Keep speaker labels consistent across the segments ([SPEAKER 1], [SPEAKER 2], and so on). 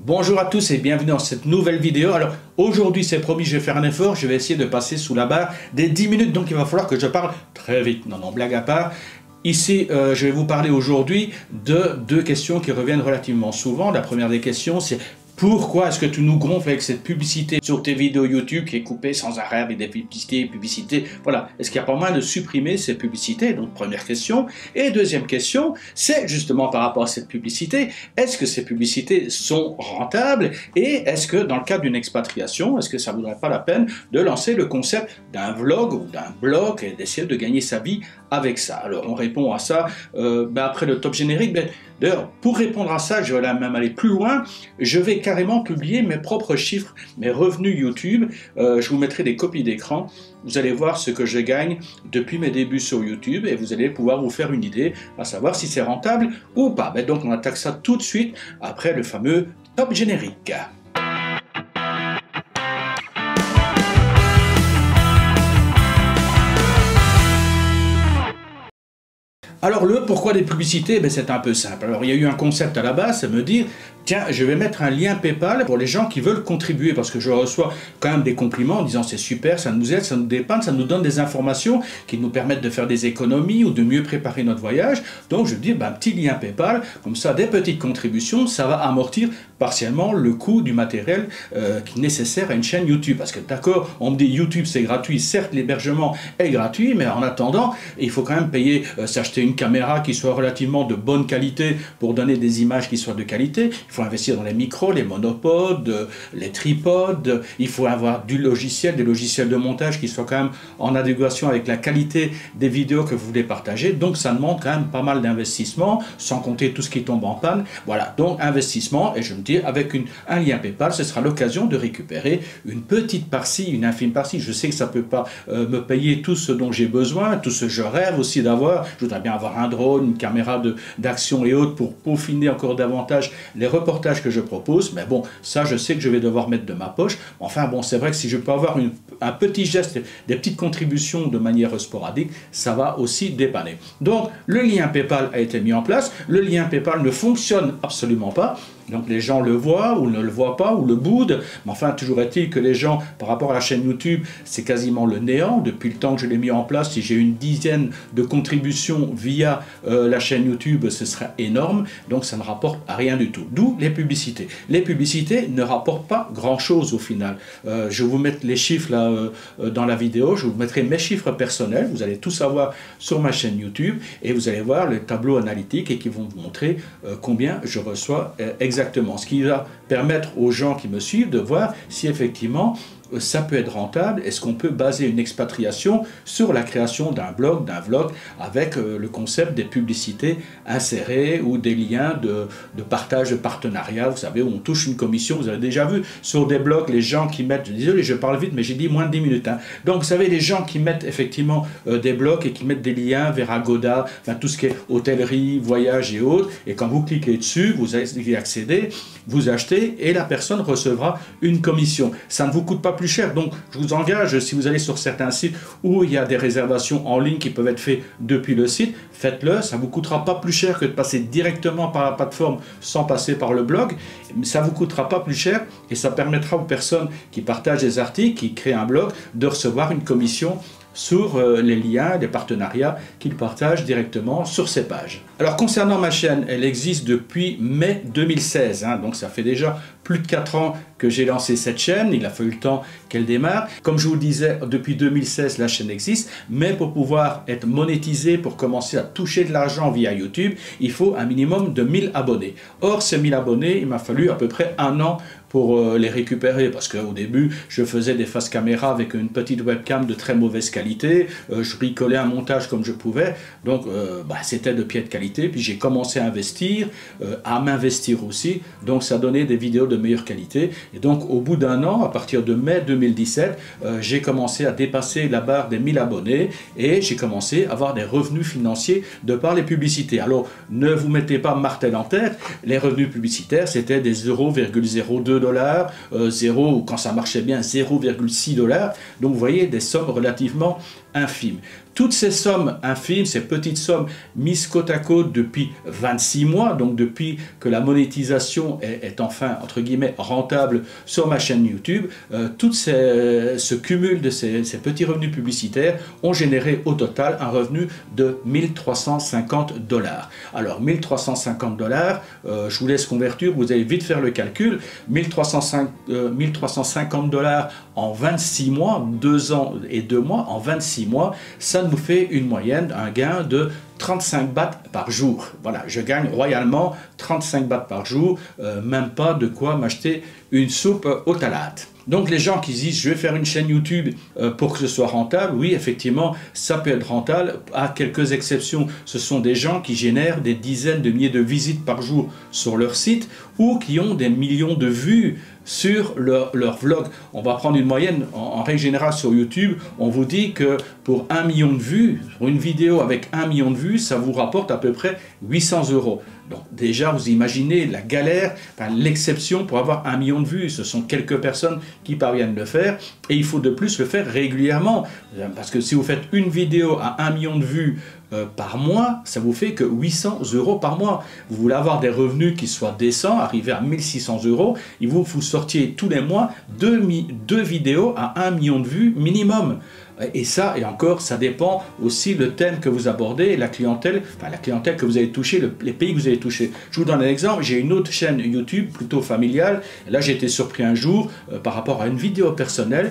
[SPEAKER 1] Bonjour à tous et bienvenue dans cette nouvelle vidéo. Alors aujourd'hui c'est promis, je vais faire un effort, je vais essayer de passer sous la barre des 10 minutes, donc il va falloir que je parle très vite. Non, blague à part. Ici, je vais vous parler aujourd'hui de deux questions qui reviennent relativement souvent. La première des questions, c'est pourquoi est-ce que tu nous gonfles avec cette publicité sur tes vidéos YouTube qui est coupée sans arrêt avec des publicités, voilà. Est-ce qu'il n'y a pas moyen de supprimer ces publicités? Donc, première question. Et deuxième question, c'est justement par rapport à cette publicité, est-ce que ces publicités sont rentables? Et est-ce que dans le cadre d'une expatriation, est-ce que ça ne vaudrait pas la peine de lancer le concept d'un vlog ou d'un blog et d'essayer de gagner sa vie avec ça? Alors, on répond à ça après le top générique. D'ailleurs, pour répondre à ça, je vais même aller plus loin. Je vais carrément publier mes propres chiffres, mes revenus YouTube. Je vous mettrai des copies d'écran. Vous allez voir ce que je gagne depuis mes débuts sur YouTube et vous allez pouvoir vous faire une idée à savoir si c'est rentable ou pas. Donc, on attaque ça tout de suite après le fameux top générique. Alors le pourquoi des publicités, c'est un peu simple. Alors il y a eu un concept à la base, c'est me dire, tiens, je vais mettre un lien PayPal pour les gens qui veulent contribuer, parce que je reçois quand même des compliments en disant c'est super, ça nous aide, ça nous dépanne, ça nous donne des informations qui nous permettent de faire des économies ou de mieux préparer notre voyage. Donc je dis, un petit lien PayPal, comme ça des petites contributions, ça va amortir partiellement le coût du matériel qui est nécessaire à une chaîne YouTube. Parce que d'accord, on me dit YouTube c'est gratuit, certes l'hébergement est gratuit, mais en attendant, il faut quand même payer, s'acheter une caméra qui soit relativement de bonne qualité pour donner des images qui soient de qualité. Il faut investir dans les micros, les monopodes, les tripodes. Il faut avoir des logiciels de montage qui soient quand même en adéquation avec la qualité des vidéos que vous voulez partager. Donc ça demande quand même pas mal d'investissement, sans compter tout ce qui tombe en panne. Voilà, donc investissement, et je me dis avec un lien PayPal, ce sera l'occasion de récupérer une petite partie, une infime partie. Je sais que ça ne peut pas me payer tout ce dont j'ai besoin, tout ce que je rêve aussi d'avoir. Je voudrais bien avoir un drone, une caméra d'action et autres pour peaufiner encore davantage les reportages que je propose. Mais bon, ça je sais que je vais devoir mettre de ma poche. Enfin bon, c'est vrai que si je peux avoir un petit geste, des petites contributions de manière sporadique, ça va aussi dépanner. Donc le lien PayPal a été mis en place. Le lien PayPal ne fonctionne absolument pas. Donc les gens le voient ou ne le voient pas ou le boudent, mais enfin toujours est-il que les gens par rapport à la chaîne YouTube c'est quasiment le néant. Depuis le temps que je l'ai mis en place, si j'ai une dizaine de contributions via la chaîne YouTube, ce sera énorme, donc ça ne rapporte à rien du tout. D'où les publicités. Les publicités ne rapportent pas grand chose au final. Je vais vous mettre les chiffres là dans la vidéo, je vous mettrai mes chiffres personnels, vous allez tout savoir sur ma chaîne YouTube et vous allez voir le tableau analytique et qui vont vous montrer combien je reçois exactement, ce qui va permettre aux gens qui me suivent de voir si effectivement ça peut être rentable. Est-ce qu'on peut baser une expatriation sur la création d'un blog, d'un vlog avec le concept des publicités insérées ou des liens de partage de partenariat, vous savez, où on touche une commission. Vous avez déjà vu sur des blogs les gens qui mettent, désolé je parle vite mais j'ai dit moins de 10 minutes, hein. Donc vous savez les gens qui mettent effectivement des blogs et qui mettent des liens vers Agoda, enfin tout ce qui est hôtellerie, voyage et autres, et quand vous cliquez dessus, vous y accédez, vous achetez et la personne recevra une commission. Ça ne vous coûte pas plus cher, donc je vous engage, si vous allez sur certains sites où il y a des réservations en ligne qui peuvent être faites depuis le site, faites-le, ça ne vous coûtera pas plus cher que de passer directement par la plateforme sans passer par le blog, ça ne vous coûtera pas plus cher et ça permettra aux personnes qui partagent des articles, qui créent un blog, de recevoir une commission sur les liens, les partenariats qu'ils partagent directement sur ces pages. Alors concernant ma chaîne, elle existe depuis mai 2016, hein, donc ça fait déjà plus de 4 ans que j'ai lancé cette chaîne, il a fallu le temps qu'elle démarre. Comme je vous le disais, depuis 2016, la chaîne existe, mais pour pouvoir être monétisée, pour commencer à toucher de l'argent via YouTube, il faut un minimum de 1000 abonnés. Or, ces 1000 abonnés, il m'a fallu à peu près 1 an pour les récupérer, parce qu'au début, je faisais des faces caméra avec une petite webcam de très mauvaise qualité, je bricolais un montage comme je pouvais, donc c'était de pied de qualité, puis j'ai commencé à investir, à m'investir aussi, donc ça donnait des vidéos de meilleure qualité, et donc au bout d'1 an, à partir de mai 2017, j'ai commencé à dépasser la barre des 1000 abonnés, et j'ai commencé à avoir des revenus financiers de par les publicités. Alors, ne vous mettez pas martel en tête, les revenus publicitaires, c'était des 0,02 $, 0, ou quand ça marchait bien, 0,6 $. Donc vous voyez des sommes relativement infimes. Toutes ces sommes infimes, ces petites sommes mises côte à côte depuis 26 mois, donc depuis que la monétisation est enfin, entre guillemets, rentable sur ma chaîne YouTube, ce cumul de ces petits revenus publicitaires ont généré au total un revenu de 1350 $. Alors 1350 $, je vous laisse convertir, vous allez vite faire le calcul, 1350 $ en 26 mois, 2 ans et 2 mois, en 26 mois, ça nous fait une moyenne, un gain de 35 bahts par jour. Voilà, je gagne royalement 35 bahts par jour, même pas de quoi m'acheter une soupe aux tomates. Donc les gens qui disent je vais faire une chaîne YouTube pour que ce soit rentable, oui effectivement ça peut être rentable, à quelques exceptions. Ce sont des gens qui génèrent des dizaines de milliers de visites par jour sur leur site ou qui ont des millions de vues sur leur vlog. On va prendre une moyenne, en règle générale sur YouTube, on vous dit que pour 1 million de vues, pour une vidéo avec 1 million de vues, ça vous rapporte à peu près 800 €. Donc déjà, vous imaginez la galère, enfin, l'exception pour avoir 1 million de vues. Ce sont quelques personnes qui parviennent le faire et il faut de plus le faire régulièrement. Parce que si vous faites une vidéo à 1 million de vues par mois, ça vous fait que 800 € par mois. Vous voulez avoir des revenus qui soient décents, arriver à 1600 €, il vous sortiez tous les mois deux vidéos à 1 million de vues minimum. Et ça, et encore, ça dépend aussi le thème que vous abordez, la clientèle que vous allez toucher, les pays que vous allez toucher. Je vous donne un exemple, j'ai une autre chaîne YouTube, plutôt familiale. Là, j'ai été surpris un jour par rapport à une vidéo personnelle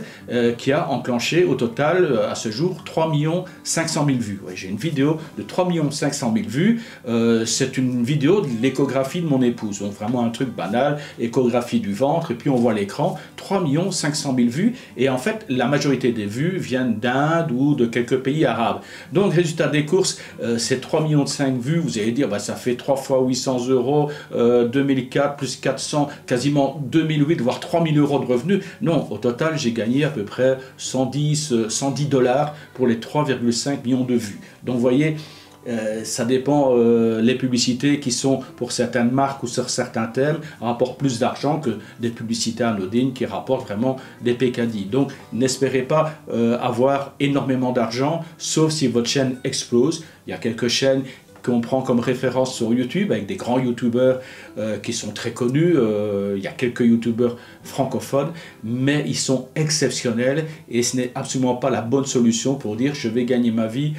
[SPEAKER 1] qui a enclenché au total, à ce jour, 3 500 000 vues. Ouais, j'ai une vidéo de 3 500 000 vues. C'est une vidéo de l'échographie de mon épouse. Donc vraiment un truc banal, échographie du ventre, et puis on voit l'écran, 3 500 000 vues. Et en fait, la majorité des vues viennent d'Inde ou de quelques pays arabes. Donc, résultat des courses, c'est 3,5 millions de vues. Vous allez dire, bah, ça fait 3 fois 800 €, 2004 plus 400, quasiment 2008, voire 3000 € de revenus. Non, au total, j'ai gagné à peu près 110 $ pour les 3,5 millions de vues. Donc, vous voyez, ça dépend, les publicités qui sont pour certaines marques ou sur certains thèmes rapportent plus d'argent que des publicités anodines qui rapportent vraiment des pécadilles. Donc n'espérez pas avoir énormément d'argent, sauf si votre chaîne explose. Il y a quelques chaînes qu'on prend comme référence sur YouTube avec des grands youtubeurs qui sont très connus. Il y a quelques youtubeurs francophones, mais ils sont exceptionnels et ce n'est absolument pas la bonne solution pour dire je vais gagner ma vie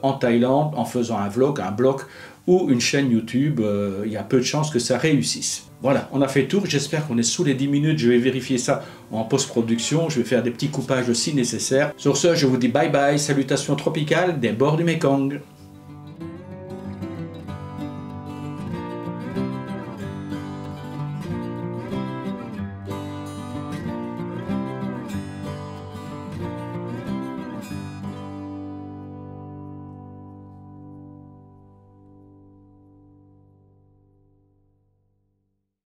[SPEAKER 1] en Thaïlande en faisant un vlog, un blog ou une chaîne YouTube. Il y a peu de chances que ça réussisse. Voilà, on a fait le tour. J'espère qu'on est sous les 10 minutes. Je vais vérifier ça en post-production. Je vais faire des petits coupages aussi nécessaires. Sur ce, je vous dis bye bye. Salutations tropicales des bords du Mekong.